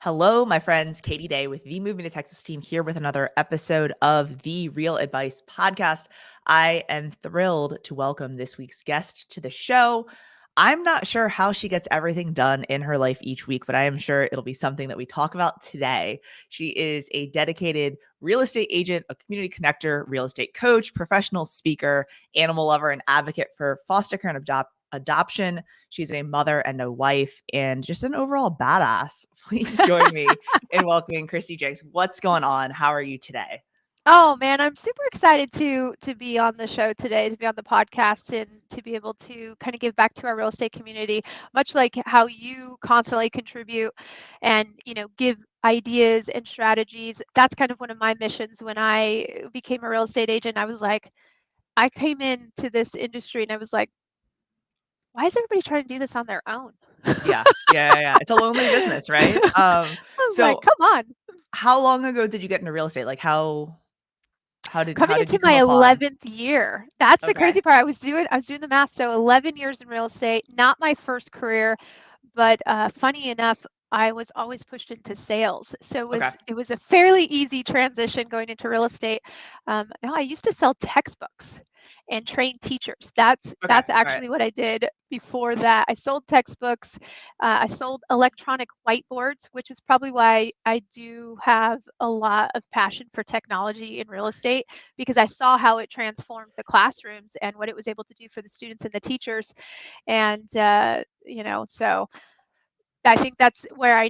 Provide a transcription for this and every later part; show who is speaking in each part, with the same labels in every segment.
Speaker 1: Hello, my friends. Katie Day with the Moving to Texas team here with another episode of the Real Advice podcast. I am thrilled to welcome this week's guest to the show. I'm not sure how she gets everything done in her life each week, but I am sure it'll be something that we talk about today. She is a dedicated real estate agent, a community connector, real estate coach, professional speaker, animal lover, and advocate for foster care and adoption. She's a mother and a wife and just an overall badass. Please join me in welcoming Kristi Jencks. What's going on? How are you today?
Speaker 2: Oh man, I'm super excited to be on the show today, to be on the podcast and to be able to kind of give back to our real estate community, much like how you constantly contribute and, give ideas and strategies. That's kind of one of my missions when I became a real estate agent. I came into this industry and I was like, why is everybody trying to do this on their own?
Speaker 1: Yeah. It's a lonely business, right?
Speaker 2: I was like,
Speaker 1: So
Speaker 2: come on.
Speaker 1: how long ago did you get into real estate? Like
Speaker 2: Coming
Speaker 1: how did
Speaker 2: into
Speaker 1: you come
Speaker 2: my
Speaker 1: upon?
Speaker 2: 11th year. That's the
Speaker 1: Okay.
Speaker 2: crazy part. I was doing the math. So 11 years in real estate, not my first career, but funny enough, I was always pushed into sales. So
Speaker 1: Okay.
Speaker 2: it was a fairly easy transition going into real estate. No, I used to sell textbooks and train teachers.
Speaker 1: Okay.
Speaker 2: That's
Speaker 1: All right.
Speaker 2: actually what I did before that. I sold textbooks. I sold electronic whiteboards, which is probably why I do have a lot of passion for technology in real estate, because I saw how it transformed the classrooms and what it was able to do for the students and the teachers. And, so I think that's where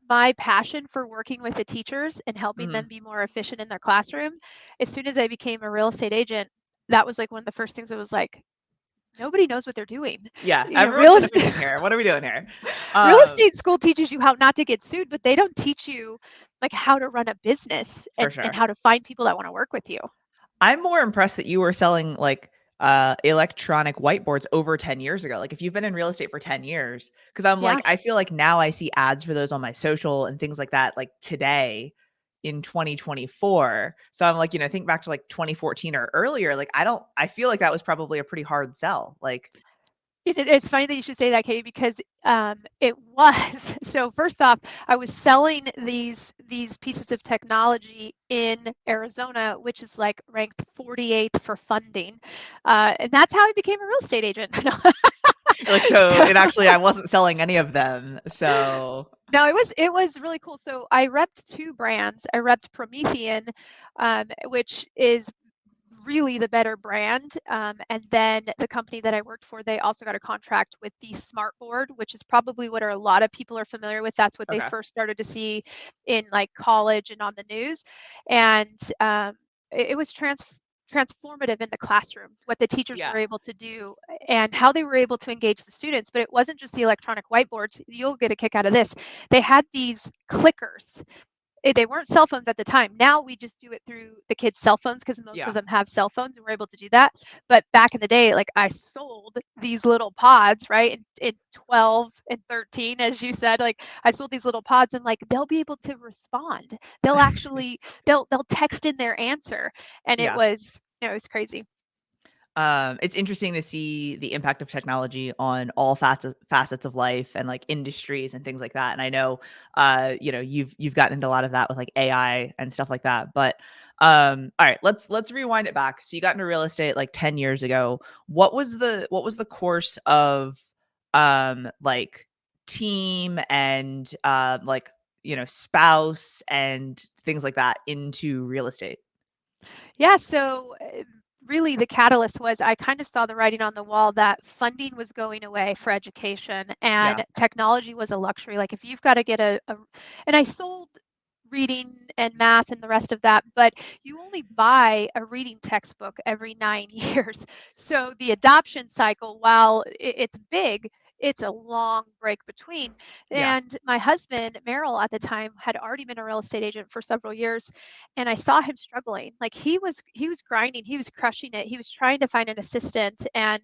Speaker 2: my passion for working with the teachers and helping them
Speaker 1: Mhm.
Speaker 2: be more efficient in their classroom. As soon as I became a real estate agent, that was like one of the first things that was like, nobody knows what they're doing.
Speaker 1: Yeah,
Speaker 2: Real
Speaker 1: everyone's
Speaker 2: estate,
Speaker 1: inefficient here. What are we doing here?
Speaker 2: real
Speaker 1: Um,
Speaker 2: estate school teaches you how not to get sued, but they don't teach you like how to run a business
Speaker 1: for
Speaker 2: and
Speaker 1: sure.
Speaker 2: how to find people that want to work with you.
Speaker 1: I'm more impressed that you were selling like electronic whiteboards over 10 years ago. Like if you've been in real estate for 10 years, because I'm
Speaker 2: Yeah.
Speaker 1: like, I feel like now I see ads for those on my social and things like that, like today in 2024. So I'm like, think back to like 2014 or earlier. Like I feel like that was probably a pretty hard sell. Like,
Speaker 2: It's funny that you should say that, Katie, because it was. So first off, I was selling these pieces of technology in Arizona, which is like ranked 48th for funding, and that's how I became a real estate agent.
Speaker 1: like, so
Speaker 2: So
Speaker 1: it actually, I wasn't selling any of them. So,
Speaker 2: no, it was really cool. So I repped two brands. I repped Promethean, which is really the better brand. And then the company that I worked for, they also got a contract with the Smart Board, which is probably what a lot of people are familiar with. That's what they
Speaker 1: okay.
Speaker 2: first started to see in like college and on the news. And it was transformative in the classroom, what the teachers
Speaker 1: Yeah.
Speaker 2: were able to do and how they were able to engage the students. But it wasn't just the electronic whiteboards. You'll get a kick out of this. They had these clickers. They weren't cell phones at the time. Now we just do it through the kids' cell phones because most of
Speaker 1: Yeah.
Speaker 2: them have cell phones and we're able to do that. But back in the day, like I sold these little pods, right? In 12 and 13, as you said, like I sold these little pods and like they'll be able to respond. They'll text in their answer. And
Speaker 1: Yeah.
Speaker 2: it was crazy.
Speaker 1: It's interesting to see the impact of technology on all facets of life and like industries and things like that. And I know, you've gotten into a lot of that with like AI and stuff like that. But all right, let's rewind it back. So you got into real estate like 10 years ago. What was the course of like team and like spouse and things like that into real estate?
Speaker 2: Yeah, so really the catalyst was I kind of saw the writing on the wall that funding was going away for education
Speaker 1: Yeah.
Speaker 2: and technology was a luxury. Like if you've got to get and I sold reading and math and the rest of that, but you only buy a reading textbook every 9 years. So the adoption cycle, while it's big, it's a long break between.
Speaker 1: Yeah.
Speaker 2: And my husband, Merrill, at the time had already been a real estate agent for several years. And I saw him struggling. Like he was grinding, he was crushing it. He was trying to find an assistant. And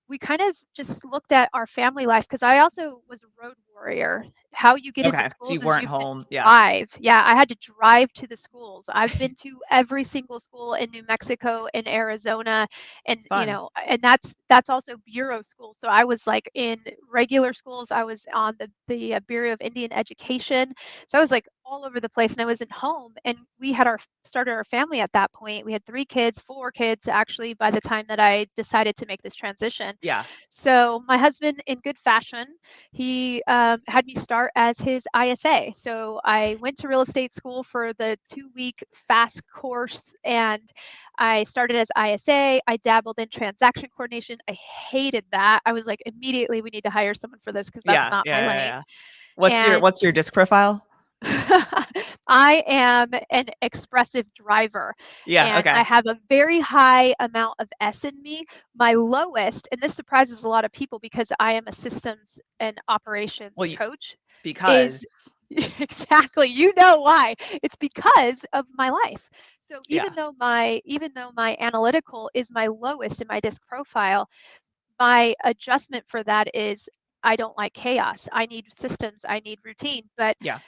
Speaker 2: we kind of just looked at our family life because I also was a road warrior. How you get into
Speaker 1: Okay. So you
Speaker 2: schools is you
Speaker 1: weren't
Speaker 2: have to
Speaker 1: home. Yeah.
Speaker 2: drive. Yeah, I had to drive to the schools. I've been to every single school in New Mexico and Arizona, and
Speaker 1: Fun.
Speaker 2: and that's also bureau school. So I was like in regular schools. I was on the Bureau of Indian Education. So I was like all over the place, and I wasn't home. And we had started our family at that point. We had 3 kids, 4 kids actually by the time that I decided to make this transition.
Speaker 1: Yeah.
Speaker 2: So my husband, in good fashion, he had me start as his ISA. So I went to real estate school for the 2-week fast course, and I started as ISA. I dabbled in transaction coordination. I hated that. I was like, immediately, we need to hire someone for this because that's
Speaker 1: Yeah.
Speaker 2: not
Speaker 1: Yeah.
Speaker 2: my
Speaker 1: Yeah.
Speaker 2: lane.
Speaker 1: Yeah.
Speaker 2: And
Speaker 1: What's your disc profile?
Speaker 2: I am an expressive driver,
Speaker 1: Yeah.
Speaker 2: and I
Speaker 1: Okay.
Speaker 2: have a very high amount of S in me. My lowest, and this surprises a lot of people because I am a systems and
Speaker 1: Well,
Speaker 2: operations coach,
Speaker 1: because
Speaker 2: is exactly, you know why. It's because of my life. So
Speaker 1: yeah.
Speaker 2: even though my analytical is my lowest in my disc profile, my adjustment for that is I don't like chaos. I need systems, I need routine. But
Speaker 1: Yeah.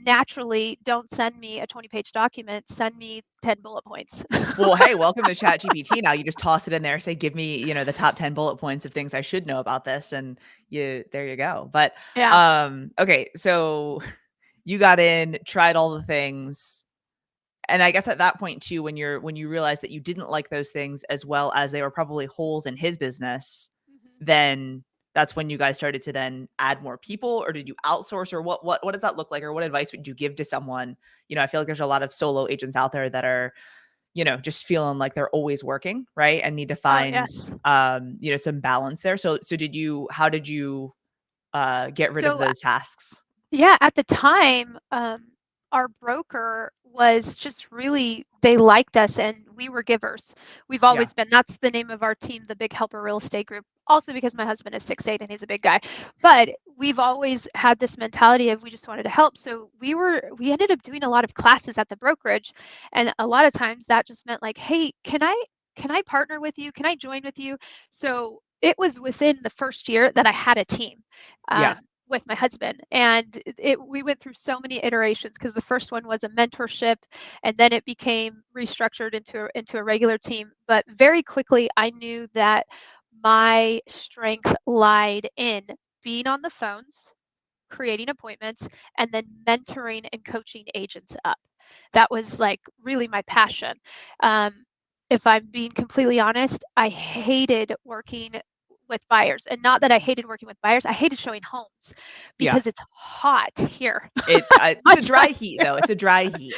Speaker 2: naturally, don't send me a 20-page document, send me 10 bullet points.
Speaker 1: Well, hey, welcome to ChatGPT now. You just toss it in there, say, "Give me, the top 10 bullet points of things I should know about this," and there you go. But,
Speaker 2: Yeah.
Speaker 1: okay, so you got in, tried all the things, and I guess at that point too, when you realized that you didn't like those things as well as they were probably holes in his business,
Speaker 2: Mhm.
Speaker 1: then that's when you guys started to then add more people, or did you outsource, or what does that look like, or what advice would you give to someone? I feel like there's a lot of solo agents out there that are just feeling like they're always working, right? And need to
Speaker 2: Oh,
Speaker 1: find,
Speaker 2: yes.
Speaker 1: some balance there. So how did you get rid of
Speaker 2: So,
Speaker 1: those tasks?
Speaker 2: yeah, at the time, our broker was just really, they liked us and we were givers. We've
Speaker 1: Yeah.
Speaker 2: always been. That's the name of our team, the Big Helper Real Estate Group. Also because my husband is 6'8" and he's a big guy. But we've always had this mentality of we just wanted to help. So we ended up doing a lot of classes at the brokerage. And a lot of times that just meant like, hey, can I partner with you? Can I join with you? So it was within the first year that I had a team.
Speaker 1: Yeah.
Speaker 2: With my husband, and we went through so many iterations because the first one was a mentorship, and then it became restructured into a regular team. But very quickly I knew that my strength lied in being on the phones, creating appointments, and then mentoring and coaching agents up. That was like really my passion. Um, if I'm being completely honest, I hated working with buyers. And not that I hated working with buyers, I hated showing homes
Speaker 1: Yeah.
Speaker 2: because it's hot here.
Speaker 1: It's a
Speaker 2: Much
Speaker 1: dry
Speaker 2: like
Speaker 1: heat
Speaker 2: you.
Speaker 1: though. It's a dry heat.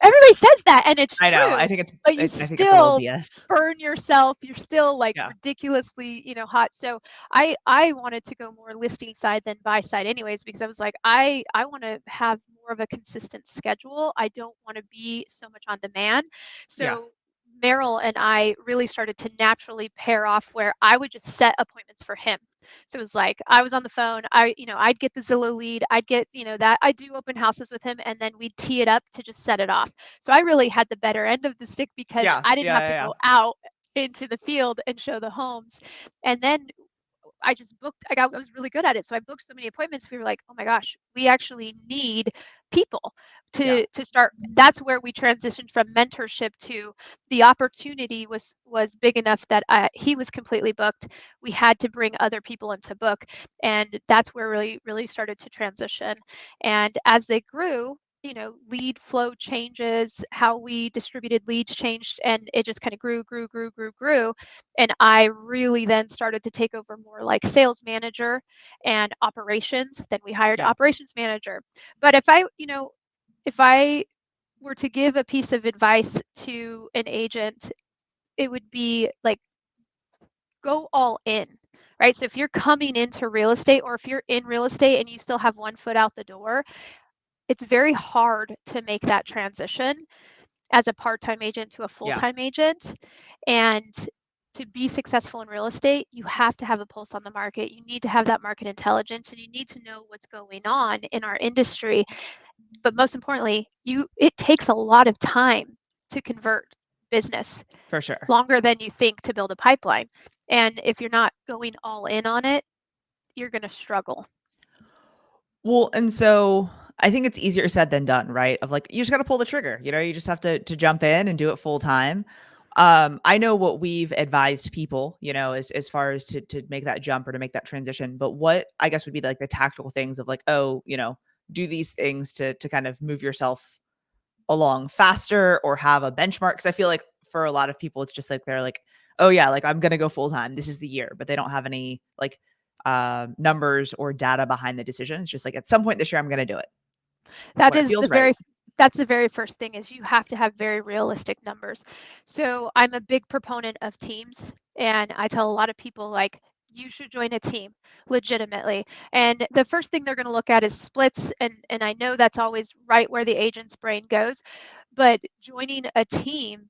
Speaker 2: Everybody says that, and it's
Speaker 1: I know.
Speaker 2: true, but you
Speaker 1: I think it's a little
Speaker 2: still
Speaker 1: BS.
Speaker 2: burn yourself. You're still like
Speaker 1: Yeah.
Speaker 2: ridiculously, hot. So I wanted to go more listing side than buy side anyways, because I was like, I want to have more of a consistent schedule. I don't want to be so much on demand.
Speaker 1: Yeah.
Speaker 2: So Merrill and I really started to naturally pair off where I would just set appointments for him. So it was like I was on the phone. I'd get the Zillow lead. I'd get, that I do open houses with him, and then we'd tee it up to just set it off. So I really had the better end of the stick because
Speaker 1: Yeah.
Speaker 2: I didn't
Speaker 1: Yeah.
Speaker 2: have
Speaker 1: Yeah.
Speaker 2: to
Speaker 1: Yeah.
Speaker 2: go out into the field and show the homes. And then I just booked. I was really good at it, so I booked so many appointments. We were like, oh my gosh, we actually need people
Speaker 1: Yeah.
Speaker 2: to start. That's where we transitioned from mentorship to the opportunity was big enough that he was completely booked. We had to bring other people into book, and that's where really started to transition. And as they grew, lead flow changes, how we distributed leads changed, and it just kind of grew, and I really then started to take over more like sales manager and operations. Then we hired
Speaker 1: Yeah.
Speaker 2: operations manager. But if I were to give a piece of advice to an agent, it would be like go all in. Right. So if you're coming into real estate, or if you're in real estate and you still have one foot out the door, it's very hard to make that transition as a part-time agent to a
Speaker 1: Yeah.
Speaker 2: full-time agent. And to be successful in real estate, you have to have a pulse on the market. You need to have that market intelligence, and you need to know what's going on in our industry. But most importantly, it takes a lot of time to convert business,
Speaker 1: For sure.
Speaker 2: longer than you think to build a pipeline. And if you're not going all in on it, you're going to struggle.
Speaker 1: Well, and so I think it's easier said than done, right? Of like you just got to pull the trigger, you just have to jump in and do it full time. I know what we've advised people, as far as to make that jump or to make that transition, but what I guess would be like the tactical things of like, oh, do these things to kind of move yourself along faster or have a benchmark, because I feel like for a lot of people it's just like they're like, oh yeah, like I'm gonna go full time, this is the year, but they don't have any like numbers or data behind the decision. It's just like at some point this year I'm gonna do it
Speaker 2: That
Speaker 1: when it
Speaker 2: is the
Speaker 1: feels right.
Speaker 2: very that's the very first thing is you have to have very realistic numbers. So I'm a big proponent of teams, and I tell a lot of people like you should join a team legitimately. And the first thing they're going to look at is splits, and I know that's always right where the agent's brain goes, but joining a team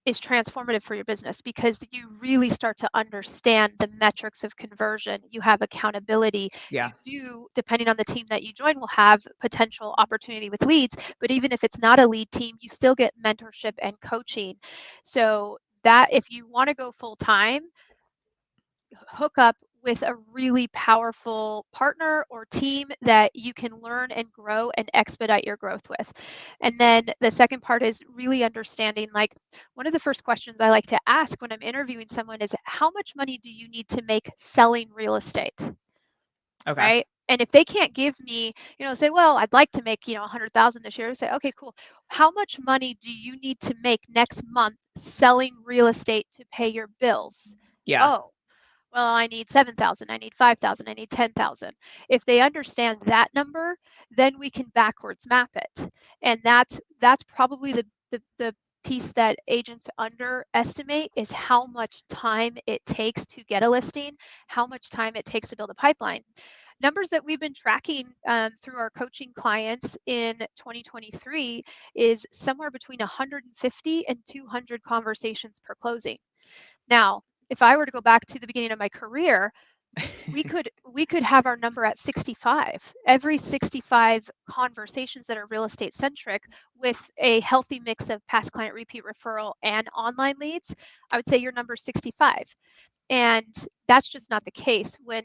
Speaker 2: is transformative for your business because you really start to understand the metrics of conversion. You have accountability. You
Speaker 1: Yeah.
Speaker 2: do, depending on the team that you join, will have potential opportunity with leads. But even if it's not a lead team, you still get mentorship and coaching. So that if you want to go full time, hook up with a really powerful partner or team that you can learn and grow and expedite your growth with. And then the second part is really understanding, like, one of the first questions I like to ask when I'm interviewing someone is how much money do you need to make selling real estate?
Speaker 1: Okay.
Speaker 2: Right? And if they can't give me, say, well, I'd like to make, 100,000 this year, say, okay, cool. How much money do you need to make next month selling real estate to pay your bills?
Speaker 1: Yeah.
Speaker 2: Oh, well, I need 7,000, I need 5,000, I need 10,000. If they understand that number, then we can backwards map it. And that's probably the piece that agents underestimate is how much time it takes to get a listing, how much time it takes to build a pipeline. Numbers that we've been tracking through our coaching clients in 2023 is somewhere between 150 and 200 conversations per closing. Now, if I were to go back to the beginning of my career, we could have our number at 65. Every 65 conversations that are real estate centric with a healthy mix of past client repeat referral and online leads, I would say your number is 65. And that's just not the case when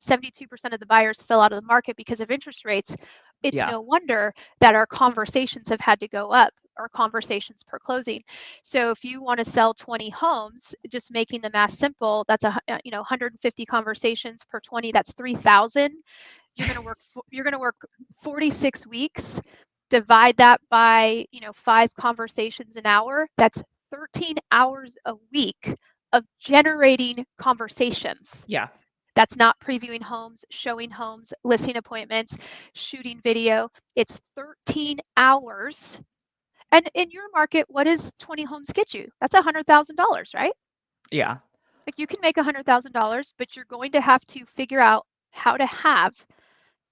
Speaker 2: 72% of the buyers fell out of the market because of interest rates. It's
Speaker 1: Yeah.
Speaker 2: no wonder that our conversations have had to go up, our conversations per closing. So if you want to sell 20 homes, just making the math simple, that's 150 conversations per 20, that's 3,000. You're going to work 46 weeks. Divide that by 5 conversations an hour. That's 13 hours a week of generating conversations.
Speaker 1: Yeah.
Speaker 2: That's not previewing homes, showing homes, listing appointments, shooting video. It's 13 hours. And in your market, what does 20 homes get you? That's $100,000, right?
Speaker 1: Yeah.
Speaker 2: Like you can make $100,000, but you're going to have to figure out how to have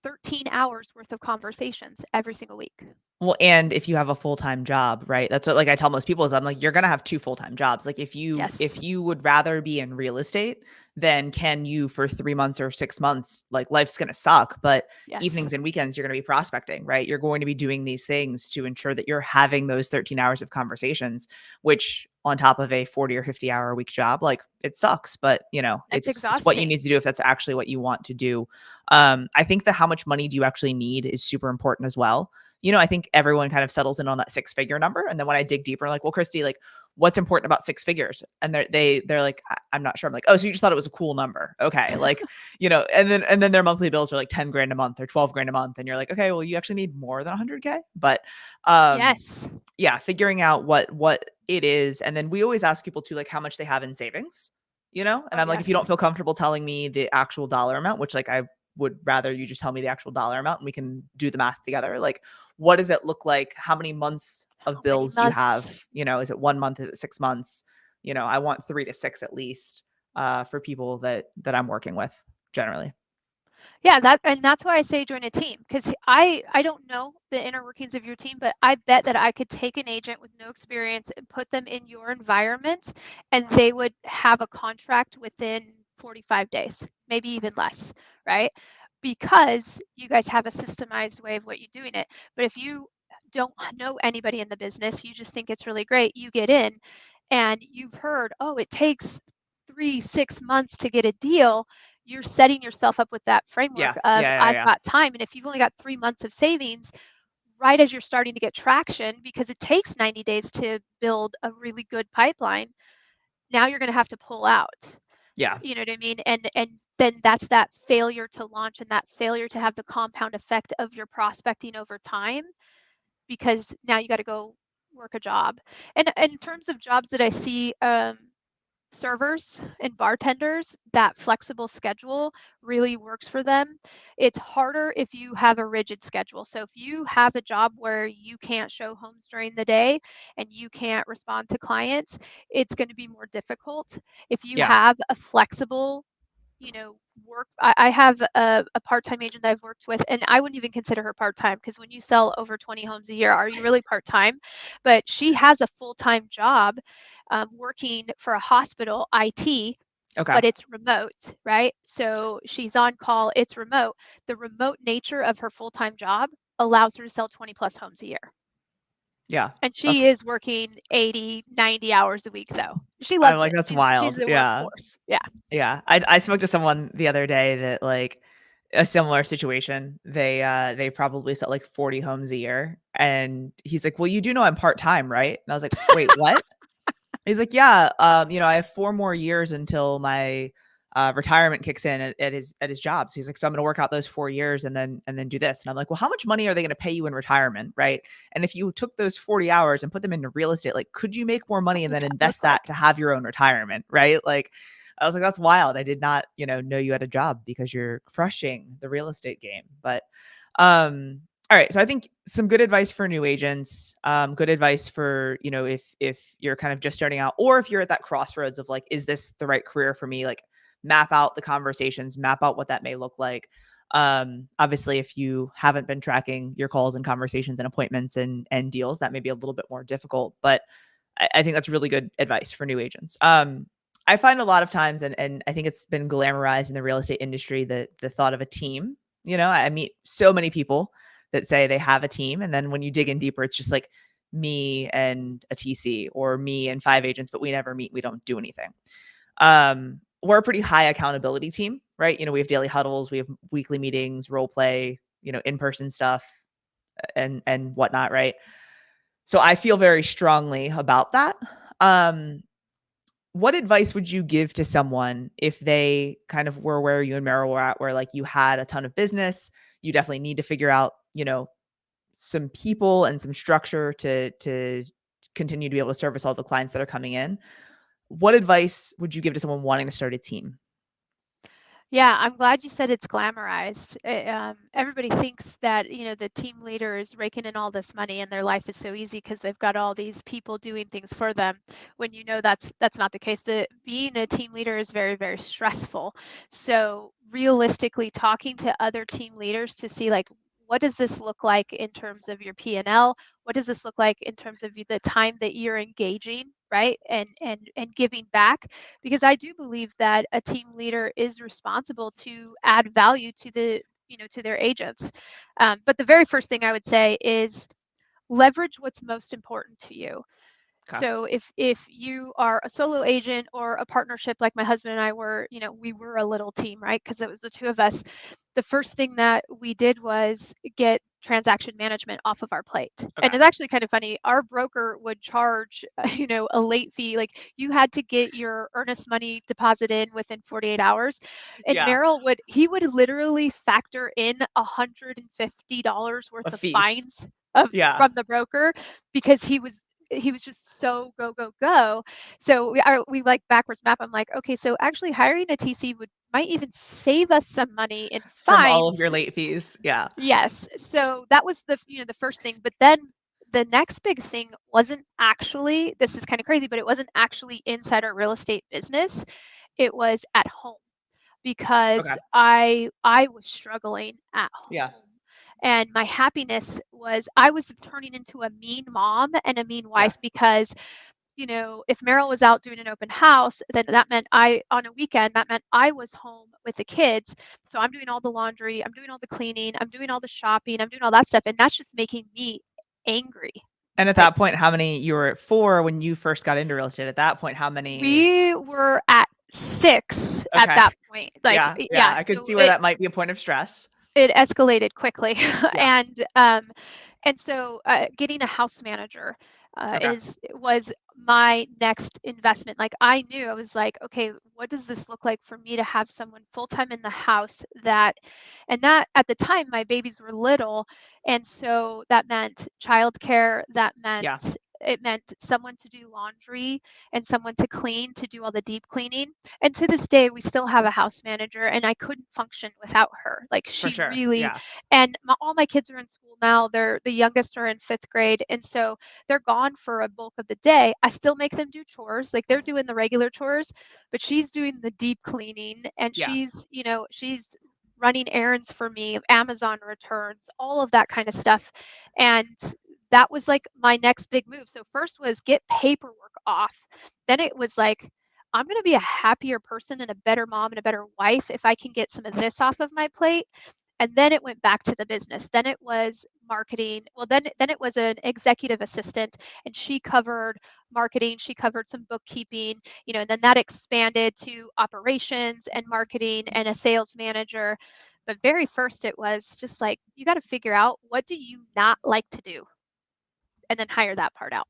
Speaker 2: 13 hours worth of conversations every single week.
Speaker 1: Well, and if you have a full-time job, right? That's what like I tell most people is I'm like, you're gonna have two full-time jobs. Like if
Speaker 2: Yes.
Speaker 1: you would rather be in real estate, then can you for 3 months or 6 months, like life's gonna suck. But
Speaker 2: Yes.
Speaker 1: evenings and weekends, you're gonna be prospecting, right? You're going to be doing these things to ensure that you're having those 13 hours of conversations, which on top of a 40 or 50 hour a week job, like it sucks, but
Speaker 2: It's
Speaker 1: it's what you
Speaker 2: exhausting.
Speaker 1: need to do if that's actually what you want to do. I think that how much money do you actually need is super important as well. I think everyone kind of settles in on that six-figure number. And then when I dig deeper, like, well, Kristi, like, what's important about six figures? And they're like, I'm not sure. I'm like, oh, so you just thought it was a cool number. Okay. Like, and then their monthly bills are like 10 grand a month or 12 grand a month. And you're like, okay, well, you actually need more than 100K. But
Speaker 2: Yes.
Speaker 1: yeah, figuring out what it is. And then we always ask people to like how much they have in savings, and
Speaker 2: Oh,
Speaker 1: I'm like, if you don't
Speaker 2: yes.
Speaker 1: feel comfortable telling me the actual dollar amount, which like I would rather you just tell me the actual dollar amount and we can do the math together. Like, what does it look like? How many months of
Speaker 2: How many
Speaker 1: bills do you have?
Speaker 2: months?
Speaker 1: Is it 1 month? Is it 6 months? I want 3 to 6 at least for people that I'm working with generally.
Speaker 2: Yeah, that's why I say join a team because I don't know the inner workings of your team, but I bet that I could take an agent with no experience and put them in your environment, and they would have a contract within 45 days, maybe even less, right? Because you guys have a systemized way of what you're doing it. But if you don't know anybody in the business, you just think it's really great, you get in, and you've heard, oh, it takes 3, 6 months to get a deal. you're setting yourself up with that framework
Speaker 1: Yeah.
Speaker 2: of
Speaker 1: Yeah. Yeah.
Speaker 2: I've
Speaker 1: Yeah.
Speaker 2: got time. And if you've only got 3 months of savings, right as you're starting to get traction, because it takes 90 days to build a really good pipeline, now you're going to have to pull out.
Speaker 1: Yeah.
Speaker 2: You know what I mean? And then that's that failure to launch and that failure to have the compound effect of your prospecting over time, because now you got to go work a job. And in terms of jobs that I see, servers and bartenders, that flexible schedule really works for them. It's harder if you have a rigid schedule. So if you have a job where you can't show homes during the day and you can't respond to clients, it's going to be more difficult. If you
Speaker 1: Yeah.
Speaker 2: have a flexible, you know, work, I have a part-time agent that I've worked with, and I wouldn't even consider her part-time, because when you sell over 20 homes a year, are you really part-time? But she has a full-time job, working for a hospital, IT,
Speaker 1: Okay.
Speaker 2: but it's remote, right? So she's on call, it's remote. The remote nature of her full-time job allows her to sell 20 plus homes a year.
Speaker 1: Yeah.
Speaker 2: And
Speaker 1: That's,
Speaker 2: she is working 80, 90 hours a week though. She
Speaker 1: I
Speaker 2: loves
Speaker 1: like,
Speaker 2: it.
Speaker 1: that's
Speaker 2: She's
Speaker 1: wild.
Speaker 2: the
Speaker 1: Yeah.
Speaker 2: workhorse. Yeah.
Speaker 1: Yeah. I spoke to someone the other day that like a similar situation. They probably sell like 40 homes a year. And he's like, well, you do know I'm part-time, right? And I was like, wait, what? He's like, yeah, I have 4 more years until my retirement kicks in at his job. So he's like, so I'm going to work out those 4 years and then do this. And I'm like, well, how much money are they going to pay you in retirement, right? And if you took those 40 hours and put them into real estate, like, could you make more money and
Speaker 2: What
Speaker 1: then
Speaker 2: does that look
Speaker 1: invest that
Speaker 2: like?
Speaker 1: to have your own retirement, right? Like, I was like, that's wild. I did not, know you had a job because you're crushing the real estate game. But all right, so I think some good advice for new agents, good advice for, if you're kind of just starting out, or if you're at that crossroads of like, is this the right career for me? Like, map out the conversations, map out what that may look like. Obviously, if you haven't been tracking your calls and conversations and appointments and deals, that may be a little bit more difficult. But I think that's really good advice for new agents. I find a lot of times, and I think it's been glamorized in the real estate industry, the thought of a team. I meet so many people that say they have a team, and then when you dig in deeper, it's just like me and a TC or me and 5 agents, but we never meet. We don't do anything. We're a pretty high accountability team, right? We have daily huddles, we have weekly meetings, role play, in-person stuff and whatnot, right? So I feel very strongly about that. Um, what advice would you give to someone if they kind of were where you and Meryl were at, where like you had a ton of business, you definitely need to figure out, some people and some structure to continue to be able to service all the clients that are coming in. What advice would you give to someone wanting to start a team?
Speaker 2: Yeah, I'm glad you said it's glamorized. Everybody thinks that, the team leader is raking in all this money and their life is so easy because they've got all these people doing things for them. When that's not the case. Being a team leader is very, very stressful. So realistically, talking to other team leaders to see like, what does this look like in terms of your P&L? What does this look like in terms of the time that you're engaging, right? And giving back, because I do believe that a team leader is responsible to add value to to their agents. But the very first thing I would say is leverage what's most important to you.
Speaker 1: Okay.
Speaker 2: So if you are a solo agent or a partnership like my husband and I were, we were a little team, right? Because it was the two of us. The first thing that we did was get transaction management off of our plate.
Speaker 1: Okay.
Speaker 2: And it's actually kind of funny. Our broker would charge, a late fee. Like you had to get your earnest money deposit in within 48 hours. And
Speaker 1: Yeah.
Speaker 2: He would literally factor in $150 worth
Speaker 1: A
Speaker 2: of
Speaker 1: feast.
Speaker 2: fines of
Speaker 1: Yeah.
Speaker 2: from the broker, because he was just so go go go. So we like backwards map. I'm like, okay, so actually hiring a TC might even save us some money in
Speaker 1: From all of
Speaker 2: fines.
Speaker 1: your late fees. Yeah.
Speaker 2: Yes. So that was the first thing. But then the next big thing wasn't actually, this is kind of crazy, but it wasn't actually inside our real estate business. It was at home,
Speaker 1: Okay.
Speaker 2: because I was struggling at
Speaker 1: Yeah.
Speaker 2: home. And my happiness was, I was turning into a mean mom and a mean
Speaker 1: Yeah.
Speaker 2: wife, because if Meryl was out doing an open house, then that meant on a weekend, that meant I was home with the kids. So I'm doing all the laundry, I'm doing all the cleaning, I'm doing all the shopping, I'm doing all that stuff. And that's just making me angry.
Speaker 1: And at
Speaker 2: Like,
Speaker 1: that point, how many you were at 4 when you first got into real estate? At that point, how many?
Speaker 2: we were at 6 at
Speaker 1: Okay.
Speaker 2: that point. Like,
Speaker 1: Yeah. Yeah.
Speaker 2: yeah,
Speaker 1: I could
Speaker 2: so
Speaker 1: see where that might be a point of stress.
Speaker 2: it escalated quickly.
Speaker 1: Yeah.
Speaker 2: And so getting a house manager
Speaker 1: Okay.
Speaker 2: is was my next investment. Like I knew, I was like, okay, what does this look like for me to have someone full time in the house that, and that at the time my babies were little, and so that meant childcare. That meant
Speaker 1: Yeah.
Speaker 2: it meant someone to do laundry and someone to clean, to do all the deep cleaning. And to this day, we still have a house manager, and I couldn't function without her. Like
Speaker 1: For
Speaker 2: she
Speaker 1: sure.
Speaker 2: really,
Speaker 1: Yeah.
Speaker 2: and all my kids are in school now. They're the youngest are in 5th grade, and so they're gone for a bulk of the day. I still make them do chores, like they're doing the regular chores, but she's doing the deep cleaning, and
Speaker 1: Yeah.
Speaker 2: she's running errands for me, Amazon returns, all of that kind of stuff. And that was like my next big move. So first was get paperwork off. Then it was like, I'm going to be a happier person and a better mom and a better wife if I can get some of this off of my plate. And then it went back to the business. Then it was marketing. Well, then it was an executive assistant, and she covered marketing, she covered some bookkeeping, and then that expanded to operations and marketing and a sales manager. But very first it was just like, you got to figure out, what do you not like to do, and then hire that part out.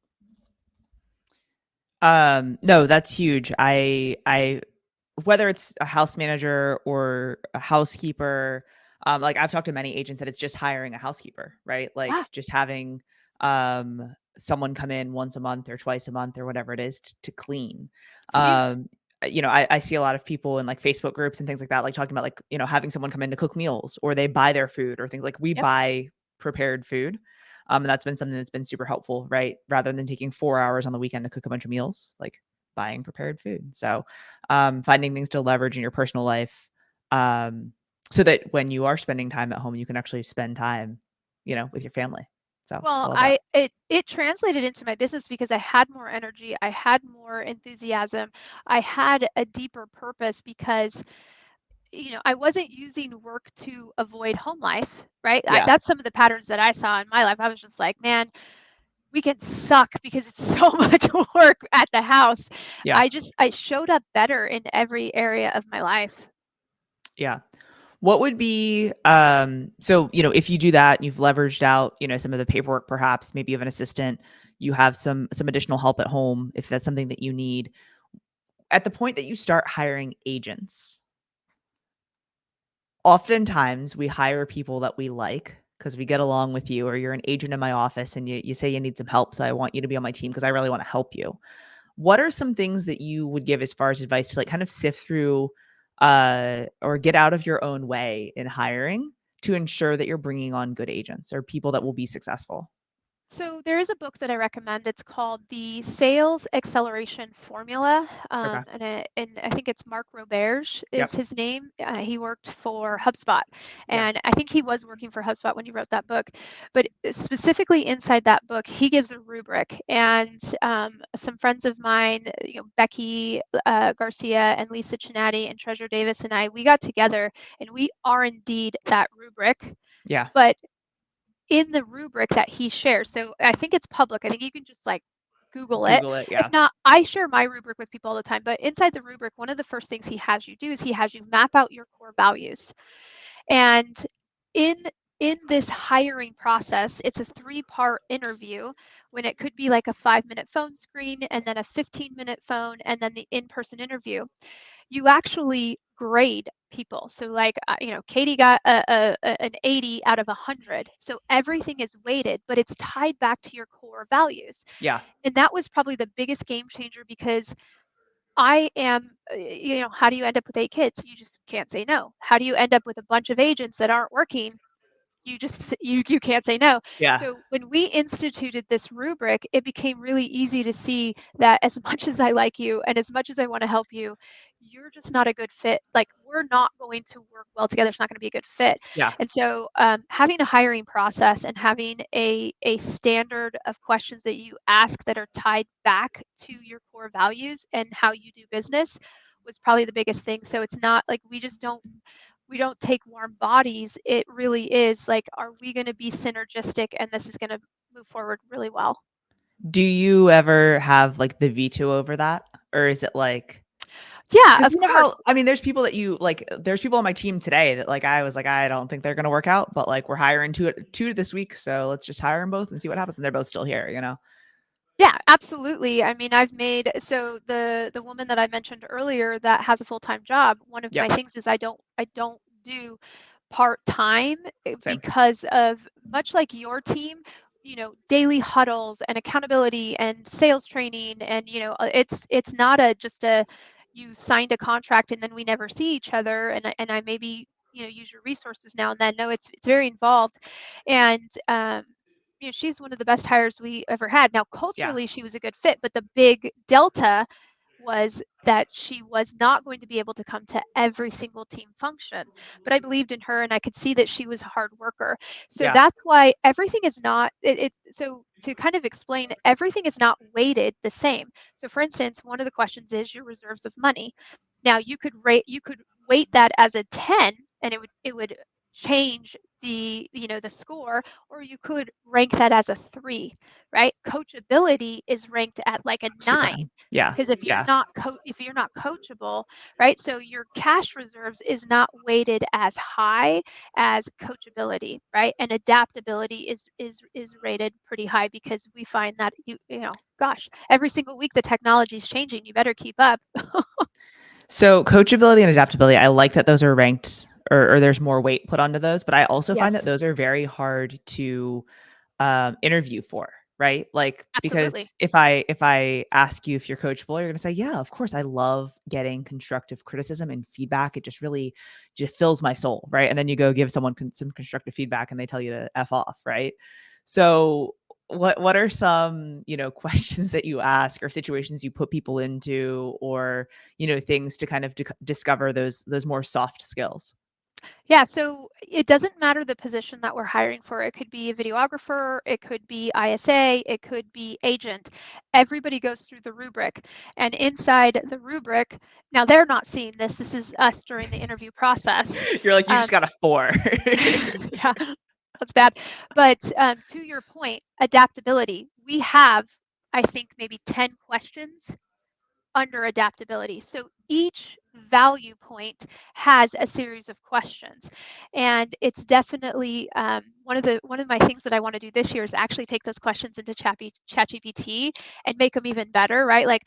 Speaker 1: No, that's huge. I whether it's a house manager or a housekeeper, like I've talked to many agents that it's just hiring a housekeeper, right?
Speaker 2: Yeah,
Speaker 1: Like just having someone come in once a month or twice a month or whatever it is to clean.
Speaker 2: it's huge.
Speaker 1: Um, I see a lot of people in like Facebook groups and things like that, like talking about like, having someone come in to cook meals or they buy their food or things like we
Speaker 2: Yep.
Speaker 1: buy prepared food. And that's been something that's been super helpful, right? Rather than taking 4 hours on the weekend to cook a bunch of meals, like buying prepared food. So finding things to leverage in your personal life, um, so that when you are spending time at home, you can actually spend time, with your family. So I
Speaker 2: Well,
Speaker 1: love that.
Speaker 2: it translated into my business because I had more energy, I had more enthusiasm, I had a deeper purpose because I wasn't using work to avoid home life, right?
Speaker 1: Yeah.
Speaker 2: That's some of the patterns that I saw in my life. I was just like, man, weekends suck because it's so much work at the house.
Speaker 1: Yeah.
Speaker 2: I showed up better in every area of my life.
Speaker 1: Yeah. What would be so, if you do that and you've leveraged out, some of the paperwork, perhaps maybe you have an assistant, you have some additional help at home if that's something that you need. At the point that you start hiring agents, oftentimes we hire people that we like because we get along with you, or you're an agent in my office and you say you need some help. So I want you to be on my team because I really want to help you. What are some things that you would give as far as advice to like kind of sift through or get out of your own way in hiring to ensure that you're bringing on good agents or people that will be successful?
Speaker 2: So there is a book that I recommend. It's called The Sales Acceleration Formula,
Speaker 1: Okay.
Speaker 2: and I think it's Mark Roberge is
Speaker 1: Yep.
Speaker 2: his name. He worked for HubSpot,
Speaker 1: Yeah.
Speaker 2: and I think he was working for HubSpot when he wrote that book. But specifically inside that book, he gives a rubric, and some friends of mine, Becky Garcia and Lisa Chinatti and Treasure Davis and I, we got together and we are indeed that rubric.
Speaker 1: Yeah.
Speaker 2: But in the rubric that he shares. So I think it's public. I think you can just like Google it.
Speaker 1: Google it.
Speaker 2: If
Speaker 1: Yeah.
Speaker 2: not, I share my rubric with people all the time. But inside the rubric, one of the first things he has you do is he has you map out your core values. And in in this hiring process, it's a 3-part interview when it could be like a 5-minute phone screen and then a 15-minute phone and then the in-person interview. You actually grade people. So like, Katie got an 80 out of 100. So everything is weighted, but it's tied back to your core values.
Speaker 1: Yeah.
Speaker 2: And that was probably the biggest game changer because I am, how do you end up with 8 kids? You just can't say no. How do you end up with a bunch of agents that aren't working? You can't say no.
Speaker 1: Yeah.
Speaker 2: So when we instituted this rubric, it became really easy to see that as much as I like you and as much as I want to help you, you're just not a good fit. Like we're not going to work well together. It's not going to be a good fit.
Speaker 1: Yeah.
Speaker 2: And so having a hiring process and having a standard of questions that you ask that are tied back to your core values and how you do business was probably the biggest thing. So it's not like we don't take warm bodies. It really is like, are we going to be synergistic and this is going to move forward really well?
Speaker 1: Do you ever have like the veto over that? Or is it like
Speaker 2: Yeah,
Speaker 1: Because
Speaker 2: of
Speaker 1: you know
Speaker 2: course.
Speaker 1: how, I mean, there's people that you like, there's people on my team today that like I was like, I don't think they're gonna work out, but like we're hiring two this week, so let's just hire them both and see what happens. And they're both still here, you know?
Speaker 2: Yeah, absolutely. I mean, I've made so the woman that I mentioned earlier that has a full-time job, one of my
Speaker 1: Yep.
Speaker 2: things is I don't do part-time
Speaker 1: Same.
Speaker 2: because of much like your team, daily huddles and accountability and sales training and it's not a just a you signed a contract and then we never see each other and I maybe use your resources now and then. No, it's very involved and she's one of the best hires we ever had. Now,
Speaker 1: Yeah.
Speaker 2: culturally, she was a good fit, but the big delta was that she was not going to be able to come to every single team function. But I believed in her and I could see that she was a hard worker. So
Speaker 1: Yeah.
Speaker 2: that's why everything is not so to kind of explain, everything is not weighted the same. So for instance, one of the questions is your reserves of money. Now you could weight that as a 10 and it would change the score, or you could rank that as a 3, right? Coachability is ranked at like a
Speaker 1: Super
Speaker 2: 9
Speaker 1: high. Yeah.
Speaker 2: because
Speaker 1: Yeah.
Speaker 2: if you're not coachable, right? So your cash reserves is not weighted as high as coachability, right? And adaptability is rated pretty high because we find that gosh, every single week the technology is changing. You better keep up.
Speaker 1: So coachability and adaptability, I like that those are ranked, or there's more weight put onto those, but I also find that
Speaker 2: Yes,
Speaker 1: those are very hard to interview for, right? Like,
Speaker 2: absolutely.
Speaker 1: because if I ask you if you're coachable, you're gonna say, yeah, of course, I love getting constructive criticism and feedback. It just really just fills my soul, right? And then you go give someone some constructive feedback and they tell you to f off, right? So what are some questions that you ask, or situations you put people into, or things to kind of discover those more soft skills?
Speaker 2: Yeah, so it doesn't matter the position that we're hiring for. It could be a videographer, it could be ISA, it could be agent. Everybody goes through the rubric. And inside the rubric, now they're not seeing this. This is us during the interview process.
Speaker 1: You're like, you just
Speaker 2: Um,
Speaker 1: got a 4.
Speaker 2: yeah, that's bad. But to your point, adaptability. We have, I think, maybe 10 questions under adaptability. So each value point has a series of questions, and it's definitely one of my things that I want to do this year is actually take those questions into ChatGPT and make them even better. Right? Like,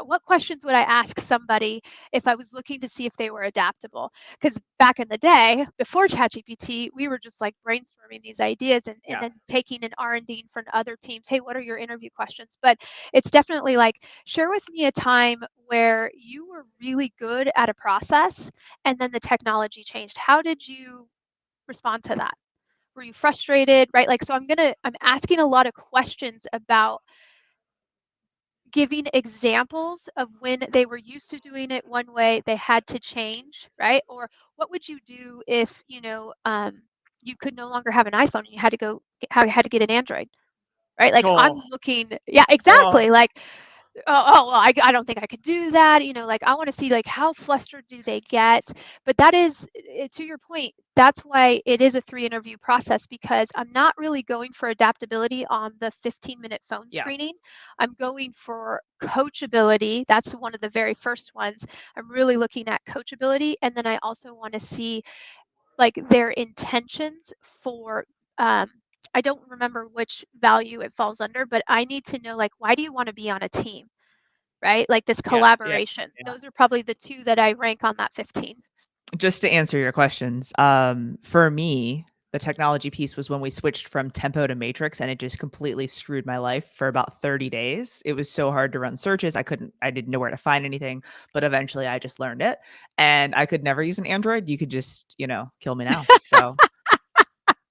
Speaker 2: what questions would I ask somebody if I was looking to see if they were adaptable? Because back in the day, before ChatGPT, we were just like brainstorming these ideas and
Speaker 1: Yeah.
Speaker 2: then taking an R&D from other teams. Hey, what are your interview questions? But it's definitely like, share with me a time where you were really good at a process and then the technology changed. How did you respond to that? Were you frustrated, right? Like, so I'm asking a lot of questions about giving examples of when they were used to doing it one way, they had to change, right? Or what would you do if, you could no longer have an iPhone and you had to how you had to get an Android, right? Like I'm
Speaker 1: Oh,
Speaker 2: looking, yeah,
Speaker 1: oh,
Speaker 2: exactly. Like, oh, well, I don't think I could do that. Like I want to see like how flustered do they get. But that is to your point. That's why it is a 3 interview process because I'm not really going for adaptability on the 15-minute phone
Speaker 1: yeah.
Speaker 2: screening. I'm going for coachability. That's one of the very first ones. I'm really looking at coachability, and then I also want to see like their intentions for I don't remember which value it falls under, but I need to know like why do you want to be on a team, right? Like this
Speaker 1: Yeah. Yeah.
Speaker 2: collaboration.
Speaker 1: Yeah.
Speaker 2: Those are probably the 2 that I rank on that 15.
Speaker 1: Just to answer your questions, for me, the technology piece was when we switched from Tempo to Matrix, and it just completely screwed my life for about 30 days. It was so hard to run searches. I didn't know where to find anything, but eventually I just learned it, and I could never use an Android. You could just, kill me now. So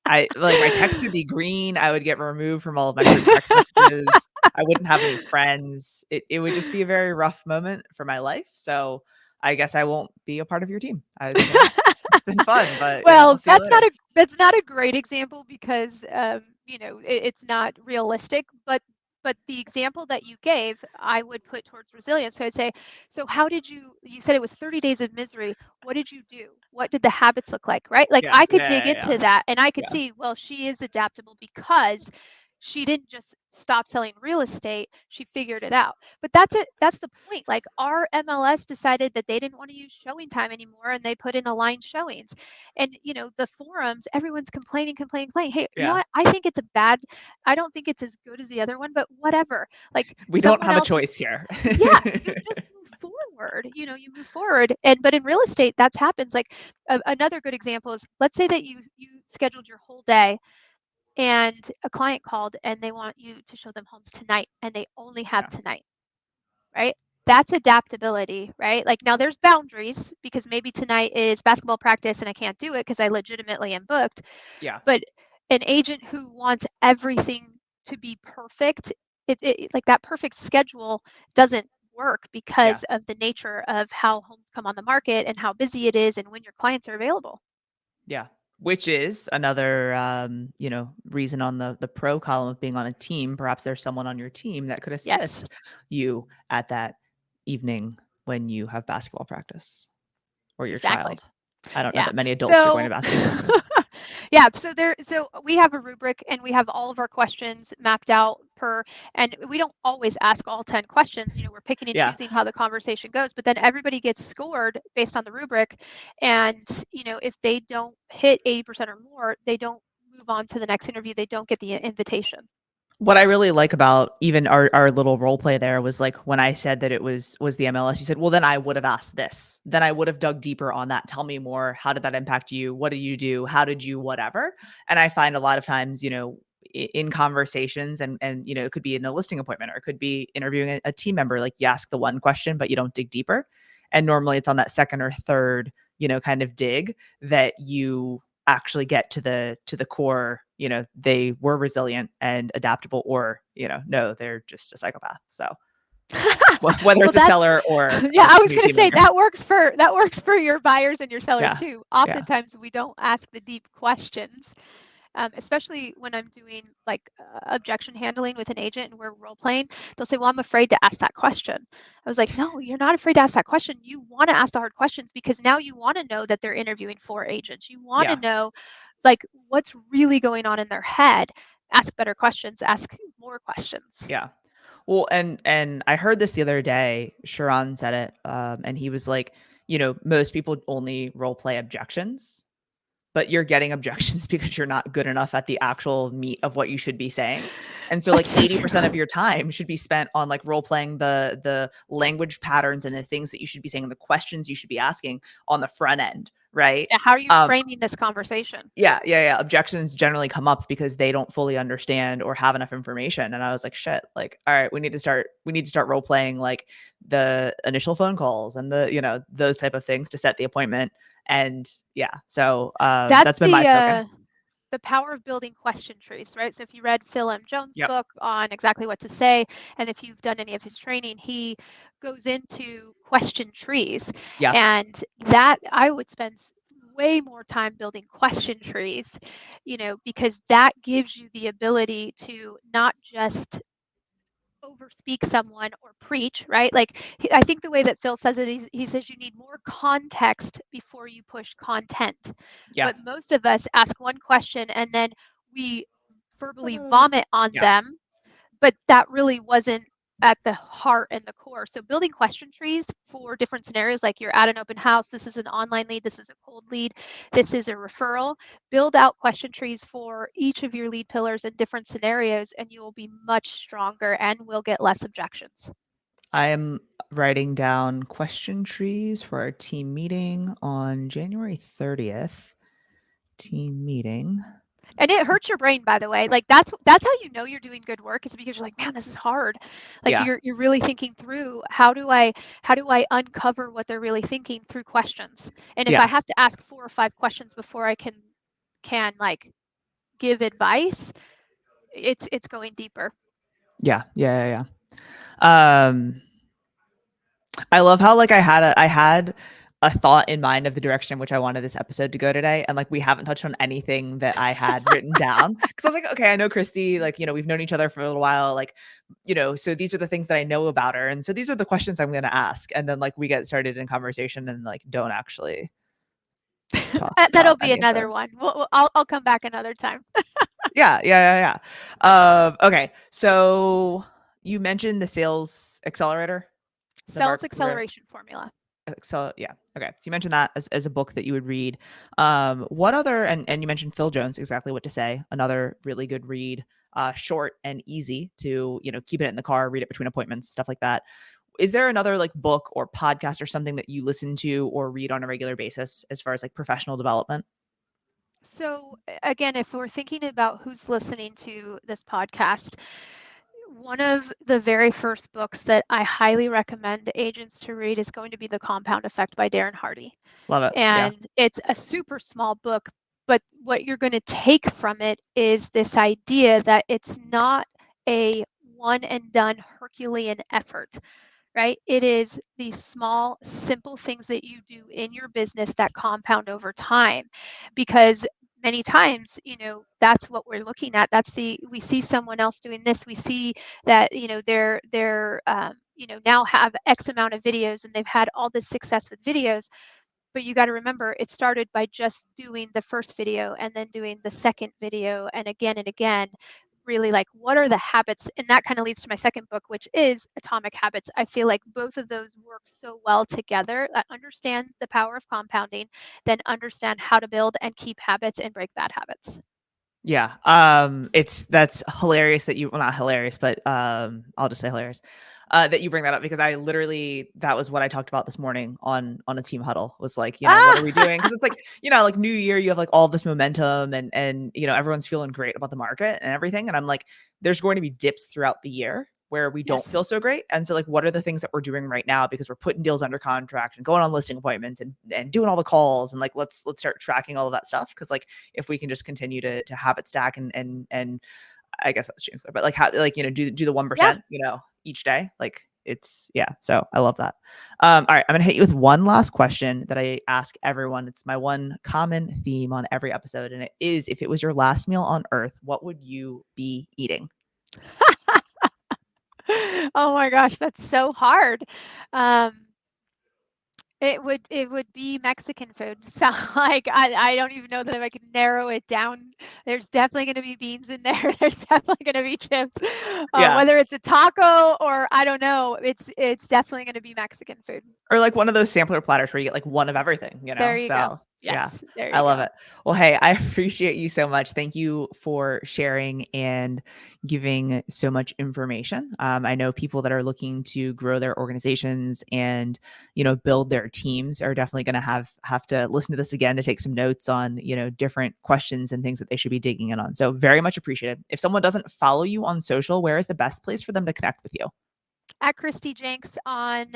Speaker 1: I like my text would be green. I would get removed from all of my group text messages. I wouldn't have any friends. It would just be a very rough moment for my life. So I guess I won't be a part of your team. It's been fun, but I'll
Speaker 2: Well,
Speaker 1: see you later.
Speaker 2: that's not a great example because it's not realistic. But the example that you gave, I would put towards resilience. So I'd say, so how did you said it was 30 days of misery. What did you do? What did the habits look like? Right? Like
Speaker 1: Yeah,
Speaker 2: I could
Speaker 1: yeah,
Speaker 2: dig
Speaker 1: yeah, yeah.
Speaker 2: into that and I could
Speaker 1: Yeah.
Speaker 2: see, well, she is adaptable because she didn't just stop selling real estate, she figured it out. But that's it. That's the point. Like our MLS decided that they didn't want to use showing time anymore and they put in aligned showings. And the forums, everyone's complaining. Hey, you know
Speaker 1: Yeah.
Speaker 2: what? I don't think it's as good as the other one, but whatever. Like
Speaker 1: We don't
Speaker 2: someone
Speaker 1: have a
Speaker 2: else is
Speaker 1: choice here.
Speaker 2: yeah, you just move forward. You move forward. But in real estate, that's happens. Like another good example is, let's say that you scheduled your whole day and a client called and they want you to show them homes tonight and they only have
Speaker 1: Yeah.
Speaker 2: tonight, right? That's adaptability, right? Like now there's boundaries because maybe tonight is basketball practice and I can't do it because I legitimately am booked.
Speaker 1: Yeah.
Speaker 2: But an agent who wants everything to be perfect, like that perfect schedule doesn't work
Speaker 1: Yeah.
Speaker 2: because of the nature of how homes come on the market and how busy it is and when your clients are available.
Speaker 1: Yeah. Which is another, reason on the pro column of being on a team. Perhaps there's someone on your team that could
Speaker 2: Yes,
Speaker 1: assist you at that evening when you have basketball practice or your
Speaker 2: exactly.
Speaker 1: child. I don't know
Speaker 2: Yeah.
Speaker 1: that many adults are going to
Speaker 2: So
Speaker 1: basketball practice.
Speaker 2: yeah, so we have a rubric and we have all of our questions mapped out per, and we don't always ask all 10 questions. We're picking and
Speaker 1: Yeah.
Speaker 2: choosing how the conversation goes, but then everybody gets scored based on the rubric. And if they don't hit 80% or more, they don't move on to the next interview. They don't get the invitation.
Speaker 1: What I really like about even our little role play there was like when I said that it was the MLS, you said, well, then I would have asked this. Then I would have dug deeper on that. Tell me more. How did that impact you? What did you do? How did you whatever? And I find a lot of times, in conversations and it could be in a listing appointment or it could be interviewing a team member, like you ask the one question, but you don't dig deeper. And normally it's on that second or third, kind of dig that you actually get to the core, they were resilient and adaptable, or no, they're just a psychopath. So whether
Speaker 2: Well,
Speaker 1: it's a
Speaker 2: that's
Speaker 1: seller or
Speaker 2: yeah,
Speaker 1: a
Speaker 2: I was
Speaker 1: new
Speaker 2: going to
Speaker 1: team
Speaker 2: say
Speaker 1: member.
Speaker 2: that works for your buyers and your sellers
Speaker 1: Yeah.
Speaker 2: too.
Speaker 1: Yeah.
Speaker 2: Oftentimes we don't ask the deep questions, especially when I'm doing like objection handling with an agent and we're role playing. They'll say, well, I'm afraid to ask that question. I was like, no, you're not afraid to ask that question. You want to ask the hard questions because now you want to know that they're interviewing 4 agents. You want to
Speaker 1: Yeah.
Speaker 2: know like what's really going on in their head. Ask better questions, ask more questions.
Speaker 1: Yeah. Well, and I heard this the other day. Sharon said it, and he was like, most people only role play objections, but you're getting objections because you're not good enough at the actual meat of what you should be saying. And so like
Speaker 2: That's so
Speaker 1: 80% of
Speaker 2: true.
Speaker 1: your time should be spent on like role playing the language patterns and the things that you should be saying and the questions you should be asking on the front end, right?
Speaker 2: Yeah, how are you
Speaker 1: Um,
Speaker 2: framing this conversation?
Speaker 1: yeah. Objections generally come up because they don't fully understand or have enough information. And I was like, shit, like, all right, we need to start role playing like the initial phone calls and those type of things to set the appointment. And yeah, so
Speaker 2: That's
Speaker 1: that's been my focus.
Speaker 2: the power of building question trees, right? So if you read Phil M. Jones'
Speaker 1: Yep.
Speaker 2: book on exactly what to say, and if you've done any of his training, he goes into question trees.
Speaker 1: Yeah.
Speaker 2: And that I would spend way more time building question trees, because that gives you the ability to not just overspeak someone or preach, right? Like I think the way that Phil says it, he says you need more context before you push content.
Speaker 1: Yeah.
Speaker 2: But most of us ask one question and then we verbally vomit on
Speaker 1: Yeah.
Speaker 2: them, but that really wasn't at the heart and the core. So building question trees for different scenarios, like you're at an open house, this is an online lead, this is a cold lead, this is a referral. Build out question trees for each of your lead pillars in different scenarios, and you will be much stronger and will get less objections.
Speaker 1: I am writing down question trees for our team meeting on January 30th. Team meeting.
Speaker 2: And it hurts your brain, by the way. Like that's how you know you're doing good work, is because you're like, man, this is hard. Like
Speaker 1: Yeah.
Speaker 2: you're really thinking through how do I uncover what they're really thinking through questions. And if I
Speaker 1: Yeah.
Speaker 2: have to ask 4 or 5 questions before I can like give advice, it's going deeper.
Speaker 1: Yeah. Yeah. I love how like I had a thought in mind of the direction in which I wanted this episode to go today, and like we haven't touched on anything that I had written down because I was like, okay, I know Kristi, like we've known each other for a little while, like so these are the things that I know about her, and so these are the questions I'm going to ask, and then like we get started in conversation and like don't actually talk
Speaker 2: That'll
Speaker 1: about
Speaker 2: be
Speaker 1: any of
Speaker 2: another
Speaker 1: this.
Speaker 2: one. I'll come back another time.
Speaker 1: Okay, so you mentioned the sales accelerator, the
Speaker 2: Sales
Speaker 1: Mark Ri-
Speaker 2: acceleration formula.
Speaker 1: Excel. Yeah. Okay. So you mentioned that as a book that you would read. What other, and you mentioned Phil Jones, exactly what to say. Another really good read, short and easy to, keep it in the car, read it between appointments, stuff like that. Is there another like book or podcast or something that you listen to or read on a regular basis as far as like professional development?
Speaker 2: So, again, if we're thinking about who's listening to this podcast, one of the very first books that I highly recommend agents to read is going to be The Compound Effect by Darren Hardy.
Speaker 1: Love it. Yeah.
Speaker 2: And it's a super small book, but what you're going to take from it is this idea that it's not a one and done Herculean effort, right? It is these small, simple things that you do in your business that compound over time. Because many times, that's what we're looking at. We see someone else doing this. We see that, now have X amount of videos and they've had all this success with videos. But you got to remember, it started by just doing the first video and then doing the second video and again, really like what are the habits. And that kind of leads to my second book, which is Atomic Habits. I feel like both of those work so well together. I understand the power of compounding, then understand how to build and keep habits and break bad habits.
Speaker 1: Yeah. That's hilarious that you, well, not hilarious, but I'll just say hilarious. That you bring that up because that was what I talked about this morning on a team huddle was like, what are we
Speaker 2: Ah,
Speaker 1: doing? Because it's like, like New Year, you have like all this momentum and everyone's feeling great about the market and everything. And I'm like, there's going to be dips throughout the year where we don't
Speaker 2: yes.
Speaker 1: feel so great. And so like, what are the things that we're doing right now? Because we're putting deals under contract and going on listing appointments and doing all the calls and like, let's start tracking all of that stuff. Cause like, if we can just continue to habit stack and I guess that's James, but like how like do the
Speaker 2: Yeah.
Speaker 1: 1%, each day. Like it's yeah. So I love that. All right, I'm gonna hit you with one last question that I ask everyone. It's my one common theme on every episode, and it is: if it was your last meal on Earth, what would you be eating?
Speaker 2: Oh my gosh, that's so hard. Um, it would be Mexican food. So like I don't even know that if I can narrow it down. There's definitely going to be beans in there. There's definitely going to be chips.
Speaker 1: Yeah.
Speaker 2: Whether it's a taco or I don't know, it's definitely going to be Mexican food.
Speaker 1: Or like one of those sampler platters where you get like one of everything.
Speaker 2: There you go.
Speaker 1: So yeah,
Speaker 2: Yes, there
Speaker 1: I
Speaker 2: you
Speaker 1: love
Speaker 2: go.
Speaker 1: it. Well, hey, I appreciate you so much. Thank you for sharing and giving so much information. I know people that are looking to grow their organizations and build their teams are definitely going to have to listen to this again to take some notes on different questions and things that they should be digging in on. So very much appreciated. If someone doesn't follow you on social, where is the best place for them to connect with you?
Speaker 2: At Kristi Jencks on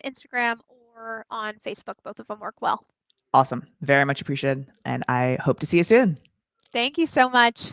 Speaker 2: Instagram or on Facebook. Both of them work well.
Speaker 1: Awesome. Very much appreciated. And I hope to see you soon.
Speaker 2: Thank you so much.